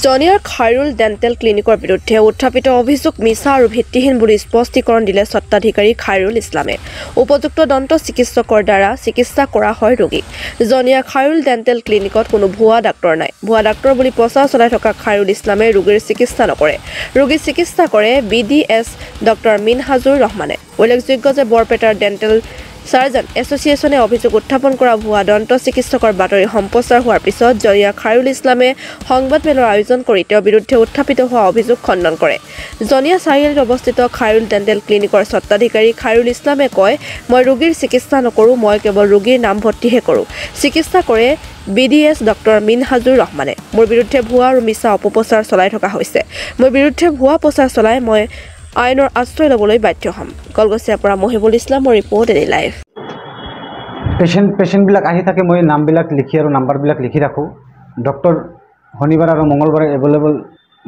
জনিয়াৰ Khairul dental ক্লিনিকৰ বিৰুদ্ধে উত্থাপিত অভিযোগ মিছা আৰু ভিত্তিহীন বুলি স্পষ্টীকৰণ দিলে স্বত্বাধিকাৰী খাইৰুল ইছলামে। উপযুক্ত দন্ত চিকিৎসকৰ দ্বাৰা চিকিৎসা কৰা হয় ৰোগীক। জনিয়া খাইৰুল ডেণ্টেল ক্লিনিকত কোনো ভুৱা ডাক্তৰ নাই। ভুৱা ডাক্তৰ বুলি প্ৰচাৰ চলাই থকা খাইৰুল ইছলামে ৰোগীৰ চিকিৎসা নকৰে। ৰোগীৰ চিকিৎসা কৰে BDS ডক্টৰ মিনহাজুৰ ৰহমানে। উল্লেখযোগ্য যে বৰপেটাৰ ডেণ্টেল সাৰ্জন এছ'চিয়েশ্যনে অভিযোগ উত্থাপন কৰা ভুৱা দন্ত চিকিৎসকৰ বাতৰি সম্প্ৰচাৰ হোৱাৰ পিছত জনিয়া খাইৰুল ইছলামে সংবাদমেলৰ আয়োজন কৰি তেওঁৰ বিৰুদ্ধে উত্থাপিত হোৱা অভিযোগ খণ্ডন কৰে। জনিয়া চাৰিআলিত অৱস্থিত খাইৰুল ডেণ্টেল ক্লিনিকৰ স্বত্বাধিকাৰী খাইৰুল ইছলামে কয়, মই ৰোগীৰ চিকিৎসা নকৰোঁ, মই কেৱল ৰোগীৰ নামভৰ্তিহে কৰোঁ। চিকিৎসা কৰে BDS ডক্টৰ মিনহাজুৰ ৰহমানে। মোৰ বিৰুদ্ধে ভুৱা আৰু মিছা অপপ্ৰচাৰ চলাই থকা হৈছে। মোৰ বিৰুদ্ধে ভুৱা প্ৰচাৰ চলাই মই আইনৰ আশ্ৰয় ল'বলৈ বাধ্য হ'ম। কলগছিয়াৰ পৰা মহিবুল ইছলামৰ ৰিপৰ্ট এনি লাইভ। পেচেণ্টবিলাক আহি থাকে, মই নামবিলাক লিখি আৰু নাম্বাৰবিলাক লিখি ৰাখোঁ। ডক্টৰ শনিবাৰ আৰু মঙলবাৰে এভেইলেবল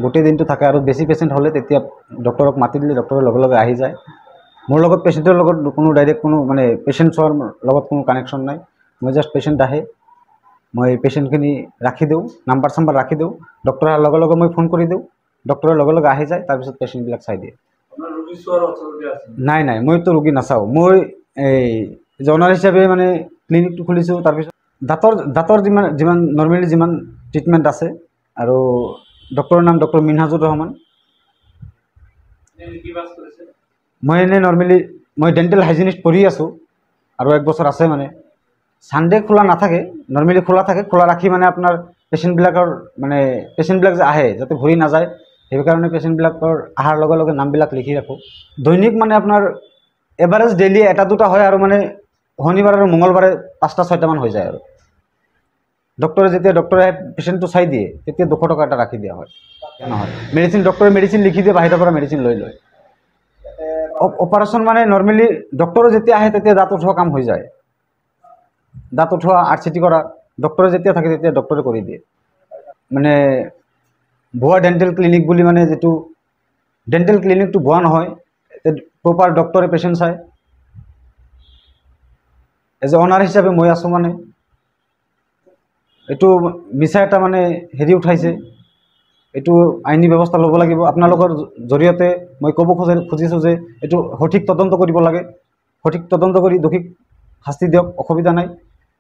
গোটেই দিনটো থাকে আৰু বেছি পেচেণ্ট হ'লে তেতিয়া ডক্টৰক মাতি দিলে ডক্টৰৰ লগে লগে আহি যায়। মোৰ লগত পেচেণ্টৰ লগত কোনো ডাইৰেক্ট কোনো মানে পেচেণ্টছৰ লগত কোনো কানেকশ্যন নাই। মই জাষ্ট পেচেণ্ট আহে, মই পেচেণ্টখিনি ৰাখি দিওঁ, নাম্বাৰ চাম্বাৰ ৰাখি দিওঁ, ডক্টৰ অহাৰ লগে লগে মই ফোন কৰি দিওঁ, ডক্টৰৰ লগে লগে আহি যায়, তাৰপিছত পেচেণ্টবিলাক চাই দিয়ে। নাই, মইতো ৰোগী নাচাওঁ। মই এই জনাৰ হিচাপে মানে ক্লিনিকটো খুলিছোঁ। তাৰপিছত দাঁতৰ যিমান নৰ্মেলি যিমান ট্ৰিটমেণ্ট আছে আৰু ডক্টৰৰ নাম ডক্টৰ মিনহাজুৰ ৰহমান। মই এনেই নৰ্মেলি মই ডেণ্টেল হাইজিনিষ্ট পঢ়ি আছোঁ আৰু 1 বছৰ আছে। মানে ছানডে খোলা নাথাকে, নৰ্মেলি খোলা থাকে। খোলা ৰাখি মানে আপোনাৰ পেচেণ্টবিলাক যে আহে যাতে ভৰি নাযায়, সেইকাৰণে পেচেণ্টবিলাকৰ অহাৰ লগে লগে নামবিলাক লিখি ৰাখোঁ। দৈনিক মানে আপোনাৰ এভাৰেজ ডেইলি 1-2টা হয় আৰু মানে শনিবাৰ আৰু মঙলবাৰে 5-6টামান হৈ যায়। আৰু ডক্টৰে পেচেণ্টটো চাই দিয়ে, তেতিয়া 200 টকা এটা ৰাখি দিয়া হয়। নহয় ডক্টৰে মেডিচিন লিখি দিয়ে, বাহিৰৰ পৰা মেডিচিন লৈ লয়। অপাৰেশ্যন মানে নৰ্মেলি ডক্টৰে যেতিয়া আহে তেতিয়া দাঁত উঠোৱা কাম হৈ যায়। দাঁত উঠোৱা RCT কৰা ডক্টৰে যেতিয়া থাকে তেতিয়া ডক্টৰে কৰি দিয়ে। মানে ভুৱা ডেণ্টেল ক্লিনিক বুলি মানে যিটো ডেণ্টেল ক্লিনিকটো ভুৱা নহয়, প্ৰপাৰ ডক্টৰে পেচেণ্ট চায়। এজ এ অনাৰ হিচাপে মই আছোঁ। মানে এইটো মিছা এটা মানে উঠাইছে, এইটো আইনী ব্যৱস্থা ল'ব লাগিব। আপোনালোকৰ জৰিয়তে মই ক'ব খুজিছোঁ যে এইটো সঠিক তদন্ত কৰিব লাগে। সঠিক তদন্ত কৰি দোষীক শাস্তি দিয়ক, অসুবিধা নাই।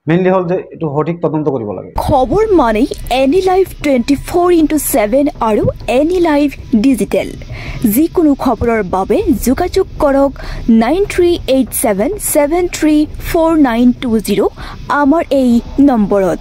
মেইনলি হ'ল যে এইটো সঠিক তদন্ত কৰিব লাগে। খবৰ মানে এনি লাইভ 24/7 আৰু এনি লাইভ ডিজিটেল। যিকোনো খবৰৰ বাবে যোগাযোগ কৰক 9387734920 আমাৰ এই নম্বৰত।